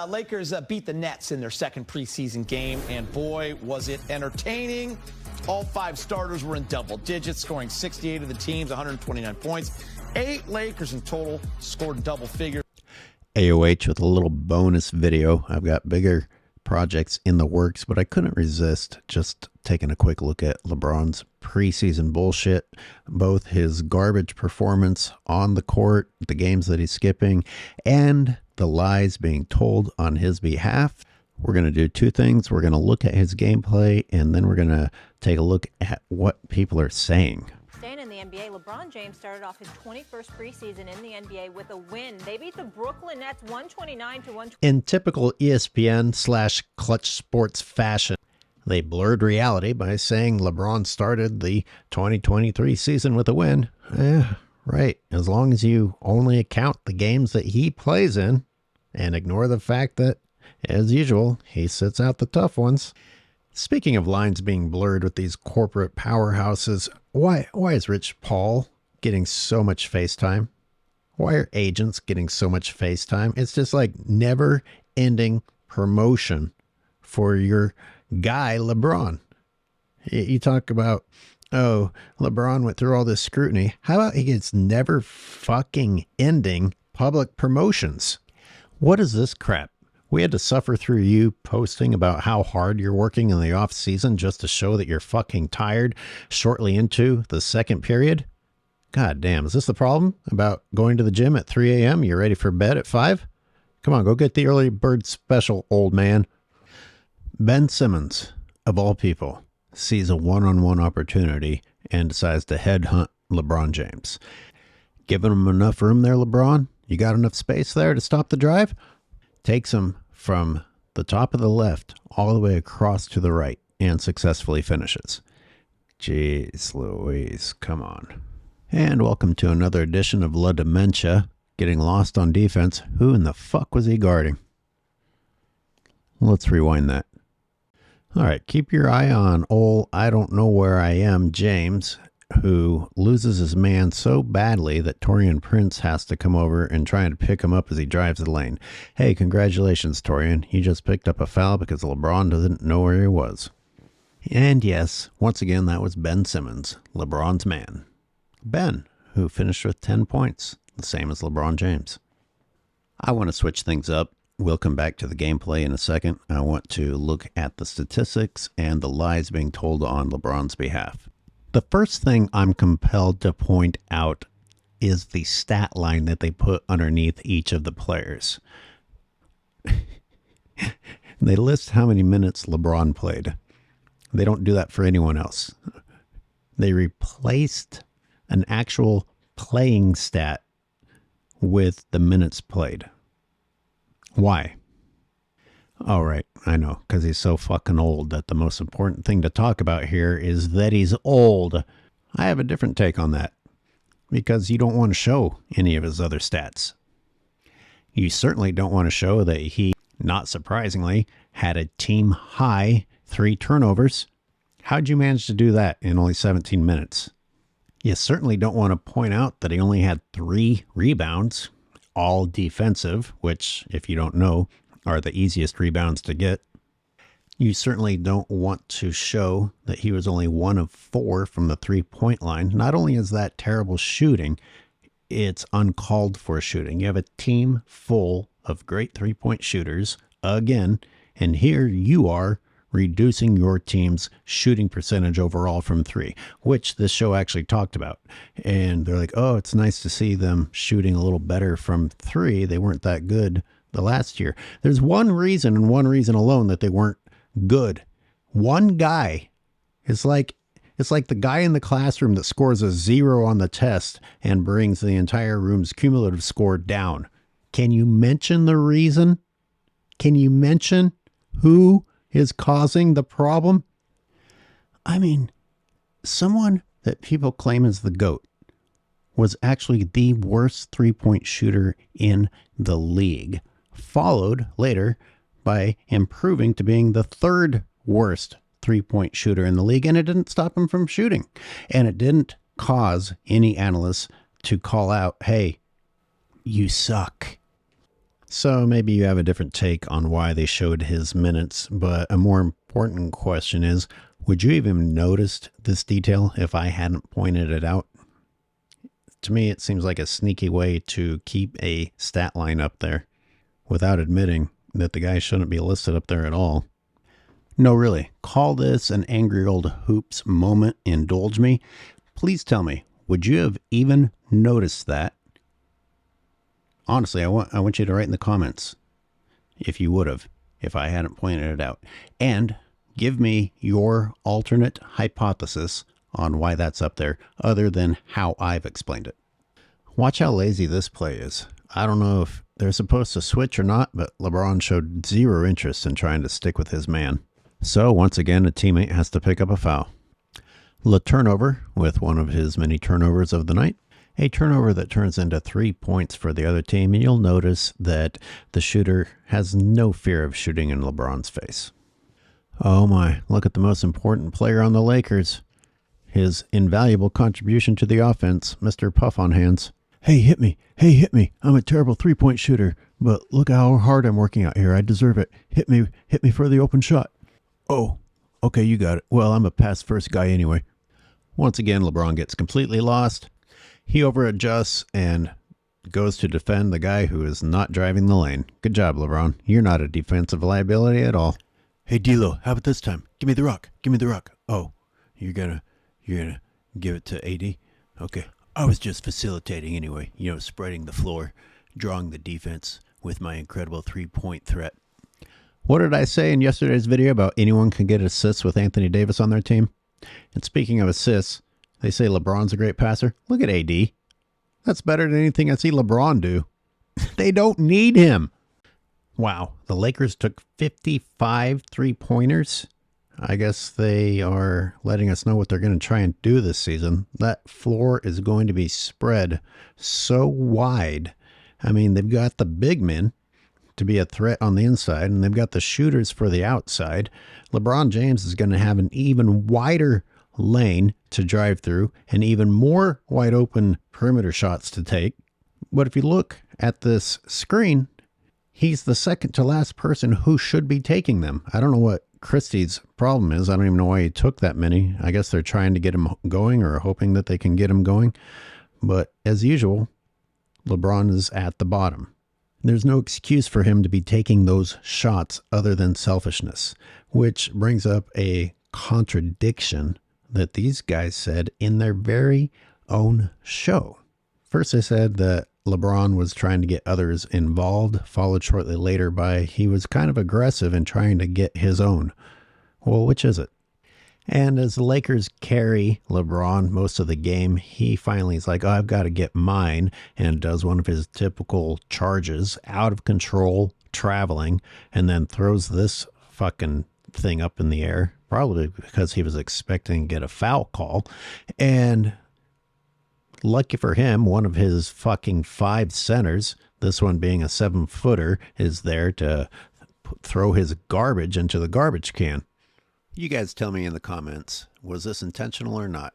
Lakers beat the Nets in their second preseason game, and boy, was it entertaining. All 5 starters were in double digits, scoring 68 of the teams, 129 points. 8 Lakers in total scored double figures. AOH with a little bonus video. I've got bigger projects in the works, but I couldn't resist just taking a quick look at LeBron's preseason bullshit, both his garbage performance on the court, the games that he's skipping, and the lies being told on his behalf. We're going to do 2 things. We're going to look at his gameplay, and then we're going to take a look at what people are saying. Staying in the NBA, LeBron James started off his 21st preseason in the NBA with a win. They beat the Brooklyn Nets 129-120. In typical ESPN/Clutch Sports fashion, they blurred reality by saying LeBron started the 2023 season with a win. Yeah, right. As long as you only account the games that he plays in and ignore the fact that, as usual, he sits out the tough ones. Speaking of lines being blurred with these corporate powerhouses, why is Rich Paul getting so much FaceTime? Why are agents getting so much FaceTime? It's just like never-ending promotion for your guy, LeBron. You talk about, oh, LeBron went through all this scrutiny. How about he gets never fucking ending public promotions? What is this crap? We had to suffer through you posting about how hard you're working in the off season just to show that you're fucking tired shortly into the second period? God damn, is this the problem about going to the gym at 3 a.m.? You're ready for bed at 5? Come on, go get the early bird special, old man. Ben Simmons, of all people, sees a one-on-one opportunity and decides to headhunt LeBron James. Giving him enough room there, LeBron? You got enough space there to stop the drive? Takes him from the top of the left all the way across to the right and successfully finishes. Jeez Louise, come on. And welcome to another edition of La Dementia. Getting lost on defense. Who in the fuck was he guarding? Let's rewind that. All right, keep your eye on old I don't know where I am, James, who loses his man so badly that Taurean Prince has to come over and try and pick him up as he drives the lane. Hey, congratulations, Taurean. You just picked up a foul because LeBron doesn't know where he was. And yes, once again, that was Ben Simmons, LeBron's man. Ben, who finished with 10 points, the same as LeBron James. I want to switch things up. We'll come back to the gameplay in a second. I want to look at the statistics and the lies being told on LeBron's behalf. The first thing I'm compelled to point out is the stat line that they put underneath each of the players. They list how many minutes LeBron played. They don't do that for anyone else. They replaced an actual playing stat with the minutes played. Why? All right, I know, because he's so fucking old that the most important thing to talk about here is that he's old. I have a different take on that, because you don't want to show any of his other stats. You certainly don't want to show that he, not surprisingly, had a team-high 3 turnovers. How'd you manage to do that in only 17 minutes? You certainly don't want to point out that he only had 3 rebounds, all defensive, which, if you don't know, are the easiest rebounds to get. You certainly don't want to show that he was only 1 of 4 from the 3-point line. Not only is that terrible shooting, it's uncalled for shooting. You have a team full of great 3-point shooters, again, and here you are reducing your team's shooting percentage overall from 3, which this show actually talked about. And they're like, oh, it's nice to see them shooting a little better from 3. They weren't that good the last year. There's one reason and one reason alone that they weren't good. One guy is like, it's like the guy in the classroom that scores a 0 on the test and brings the entire room's cumulative score down. Can you mention the reason? Can you mention who is causing the problem? I mean, someone that people claim is the GOAT was actually the worst 3-point shooter in the league, followed later by improving to being the 3rd worst 3-point shooter in the league, and it didn't stop him from shooting. And it didn't cause any analysts to call out, hey, you suck. So maybe you have a different take on why they showed his minutes, but a more important question is, would you even noticed this detail if I hadn't pointed it out? To me, it seems like a sneaky way to keep a stat line up there without admitting that the guy shouldn't be listed up there at all. No, really, call this an angry old hoops moment. Indulge me. Please tell me, would you have even noticed that? Honestly, I want you to write in the comments if you would have, if I hadn't pointed it out. And give me your alternate hypothesis on why that's up there, other than how I've explained it. Watch how lazy this play is. I don't know if they're supposed to switch or not, but LeBron showed zero interest in trying to stick with his man. So once again, a teammate has to pick up a foul. Le turnover with one of his many turnovers of the night. A turnover that turns into 3 points for the other team, and you'll notice that the shooter has no fear of shooting in LeBron's face. Oh my, look at the most important player on the Lakers. His invaluable contribution to the offense, Mr. Puff on Hands. Hey, hit me. Hey, hit me. I'm a terrible three-point shooter, but look how hard I'm working out here. I deserve it. Hit me for the open shot. Oh, okay, you got it. Well, I'm a pass-first guy anyway. Once again, LeBron gets completely lost. He over-adjusts and goes to defend the guy who is not driving the lane. Good job, LeBron. You're not a defensive liability at all. Hey, D'Lo, how about this time? Give me the rock. Give me the rock. Oh, you're gonna give it to AD? Okay. I was just facilitating anyway, spreading the floor, drawing the defense with my incredible three-point threat. What did I say in yesterday's video about anyone can get assists with Anthony Davis on their team? And speaking of assists, they say LeBron's a great passer. Look at AD. That's better than anything I see LeBron do. They don't need him. Wow, the Lakers took 55 three-pointers. I guess they are letting us know what they're going to try and do this season. That floor is going to be spread so wide. I mean, they've got the big men to be a threat on the inside, and they've got the shooters for the outside. LeBron James is going to have an even wider lane to drive through and even more wide open perimeter shots to take. But if you look at this screen, he's the second to last person who should be taking them. I don't know what Christie's problem is. I don't even know why he took that many. I guess they're trying to get him going or hoping that they can get him going. But as usual, LeBron is at the bottom. There's no excuse for him to be taking those shots other than selfishness, which brings up a contradiction that these guys said in their very own show. First, they said that LeBron was trying to get others involved, followed shortly later by he was kind of aggressive in trying to get his own. Well, which is it? And as the Lakers carry LeBron most of the game, he finally is like, oh, I've got to get mine, and does one of his typical charges, out of control, traveling, and then throws this fucking thing up in the air, probably because he was expecting to get a foul call. And lucky for him, one of his fucking 5 centers, this one being a 7-footer, is there to throw his garbage into the garbage can. You guys tell me in the comments, was this intentional or not?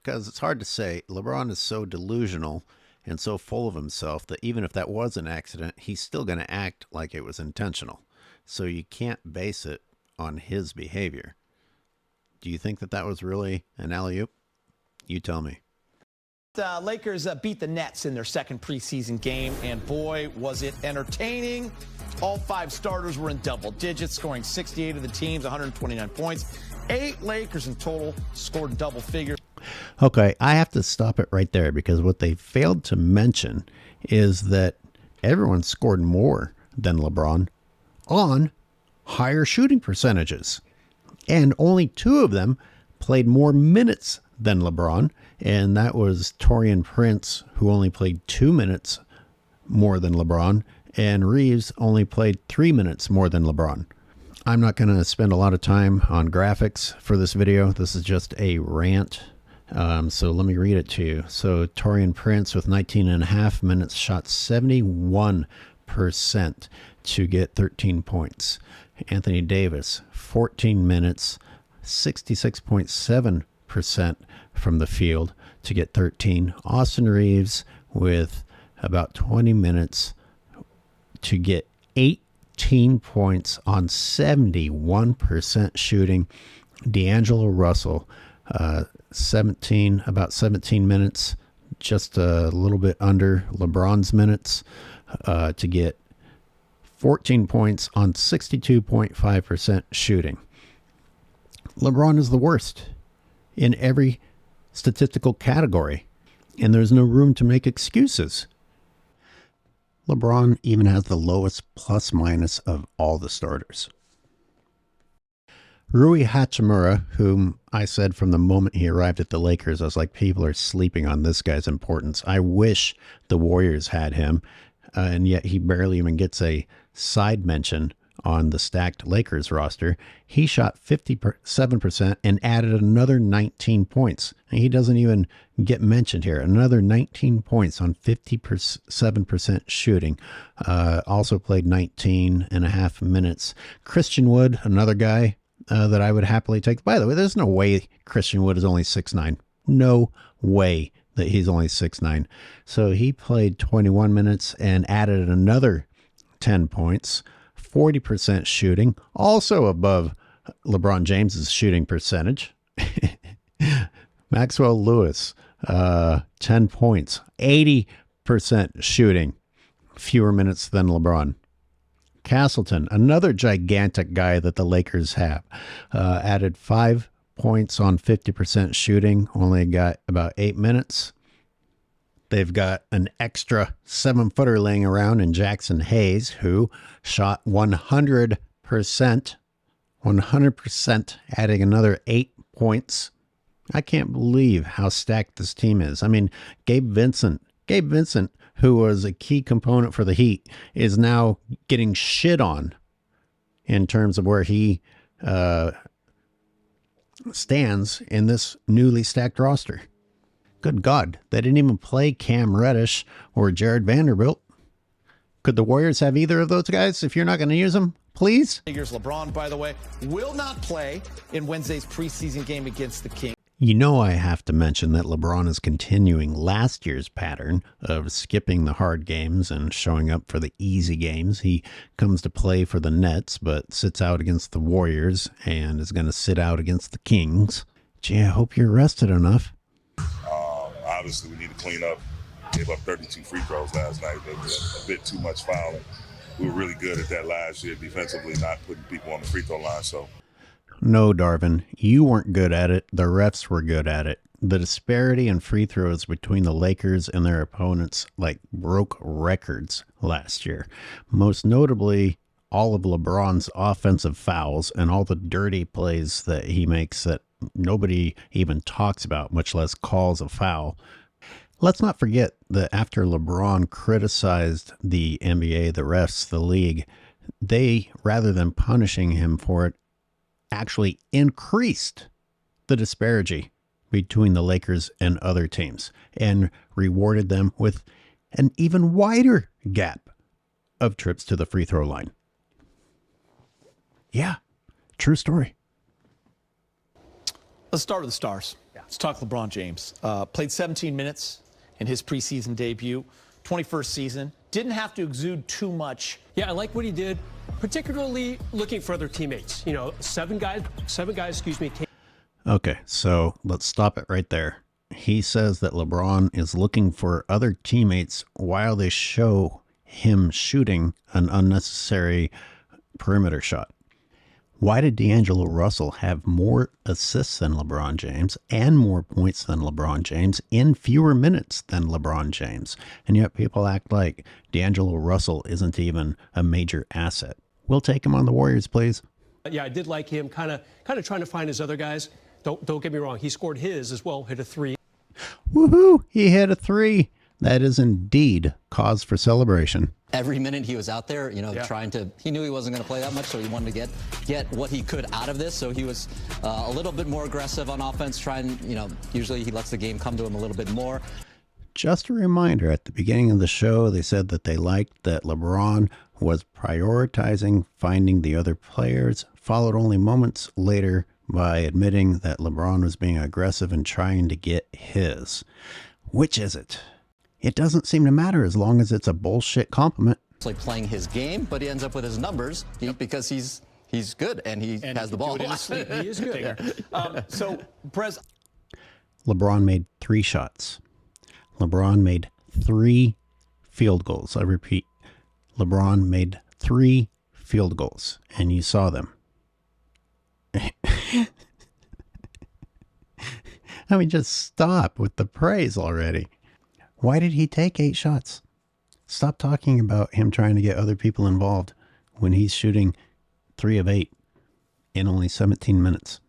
Because it's hard to say. LeBron is so delusional and so full of himself that even if that was an accident, he's still going to act like it was intentional. So you can't base it on his behavior. Do you think that that was really an alley-oop? You tell me. The Lakers beat the Nets in their second preseason game, and boy, was it entertaining. All 5 starters were in double digits, scoring 68 of the teams, 129 points. 8 Lakers in total scored double figures. Okay, I have to stop it right there because what they failed to mention is that everyone scored more than LeBron on higher shooting percentages. And only 2 of them played more minutes than LeBron, and that was Taurean Prince, who only played 2 minutes more than LeBron, and Reeves only played 3 minutes more than LeBron. I'm not going to spend a lot of time on graphics for this video. This is just a rant. So let me read it to you. So Taurean Prince with 19.5 minutes shot 71% to get 13 points. Anthony Davis, 14 minutes, 66.7% from the field to get 13. Austin Reeves with about 20 minutes to get 18 points on 71% shooting. D'Angelo Russell, about 17 minutes, just a little bit under LeBron's minutes, to get 14 points on 62.5% shooting. LeBron is the worst in every statistical category, and there's no room to make excuses. LeBron even has the lowest plus minus of all the starters. Rui Hachimura, whom I said from the moment he arrived at the Lakers, I was like, people are sleeping on this guy's importance. I wish the Warriors had him, and yet he barely even gets a side mention on the stacked Lakers roster. He shot 57% and added another 19 points. And he doesn't even get mentioned here. Another 19 points on 57% shooting. Also played 19 and a half minutes. Christian Wood, another guy that I would happily take. By the way, there's no way Christian Wood is only 6'9". No way that he's only 6'9". So he played 21 minutes and added another 10 points. 40% shooting, also above LeBron James's shooting percentage. Maxwell Lewis, 10 points, 80% shooting, fewer minutes than LeBron. Castleton, another gigantic guy that the Lakers have, added 5 points on 50% shooting, only got about 8 minutes. They've got an extra 7-footer laying around in Jackson Hayes, who shot 100%, adding another 8 points. I can't believe how stacked this team is. I mean, Gabe Vincent, who was a key component for the Heat, is now getting shit on in terms of where he stands in this newly stacked roster. Good God, they didn't even play Cam Reddish or Jared Vanderbilt. Could the Warriors have either of those guys if you're not going to use them? Please? Figures LeBron, by the way, will not play in Wednesday's preseason game against the Kings. You know I have to mention that LeBron is continuing last year's pattern of skipping the hard games and showing up for the easy games. He comes to play for the Nets, but sits out against the Warriors and is going to sit out against the Kings. Gee, I hope you're rested enough. Obviously, we need to clean up. Gave up 32 free throws last night. There was a bit too much fouling. We were really good at that last year defensively, not putting people on the free throw line. So, no, Darvin, you weren't good at it. The refs were good at it. The disparity in free throws between the Lakers and their opponents broke records last year. Most notably, all of LeBron's offensive fouls and all the dirty plays that he makes that nobody even talks about, much less calls a foul. Let's not forget that after LeBron criticized the NBA, the refs, the league, they, rather than punishing him for it, actually increased the disparity between the Lakers and other teams and rewarded them with an even wider gap of trips to the free throw line. Yeah, true story. Let's start with the stars. Let's talk LeBron James. Played 17 minutes in his preseason debut, 21st season. Didn't have to exude too much. Yeah, I like what he did, particularly looking for other teammates. You know, seven guys, came. Okay, so let's stop it right there. He says that LeBron is looking for other teammates while they show him shooting an unnecessary perimeter shot. Why did D'Angelo Russell have more assists than LeBron James and more points than LeBron James in fewer minutes than LeBron James? And yet people act like D'Angelo Russell isn't even a major asset. We'll take him on the Warriors, please. Yeah, I did like him, kind of trying to find his other guys. Don't get me wrong. He scored his as well, hit a 3. Woohoo! He hit a 3. That is indeed cause for celebration. Every minute he was out there, he knew he wasn't going to play that much, so he wanted to get what he could out of this. So he was a little bit more aggressive on offense, usually he lets the game come to him a little bit more. Just a reminder, at the beginning of the show, they said that they liked that LeBron was prioritizing finding the other players, followed only moments later by admitting that LeBron was being aggressive and trying to get his. Which is it? It doesn't seem to matter as long as it's a bullshit compliment. like playing his game, but he ends up with his numbers because he's good and he has the ball. Do it in his sleep. He is good. So, Prez, LeBron made 3 shots. LeBron made 3 field goals. I repeat, LeBron made 3 field goals, and you saw them. I mean, just stop with the praise already. Why did he take 8 shots? Stop talking about him trying to get other people involved when he's shooting 3 of 8 in only 17 minutes.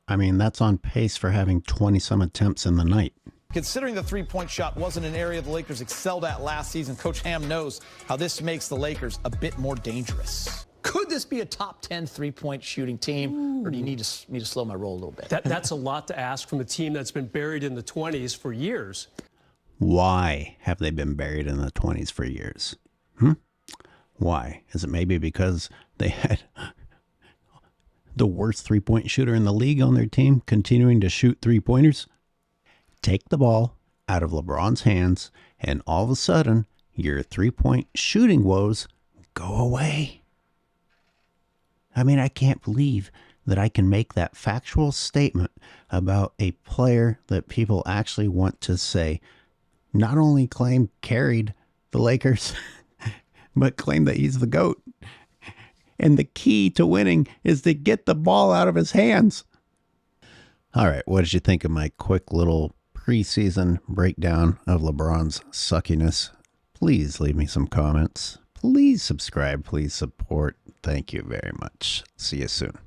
I mean, that's on pace for having 20-some attempts in the night. considering the three-point shot wasn't an area the Lakers excelled at last season, Coach Ham knows how this makes the Lakers a bit more dangerous. Could this be a top 10 three-point shooting team, or do you need to slow my roll a little bit? That's a lot to ask from a team that's been buried in the 20s for years. Why have they been buried in the 20s for years? Why? Is it maybe because they had the worst three-point shooter in the league on their team continuing to shoot three-pointers? Take the ball out of LeBron's hands, and all of a sudden, your three-point shooting woes go away. I mean, I can't believe that I can make that factual statement about a player that people actually want to say not only claim carried the Lakers, but claim that he's the GOAT. And the key to winning is to get the ball out of his hands. All right, what did you think of my quick little preseason breakdown of LeBron's suckiness? Please leave me some comments. Please subscribe. Please support. Thank you very much. See you soon.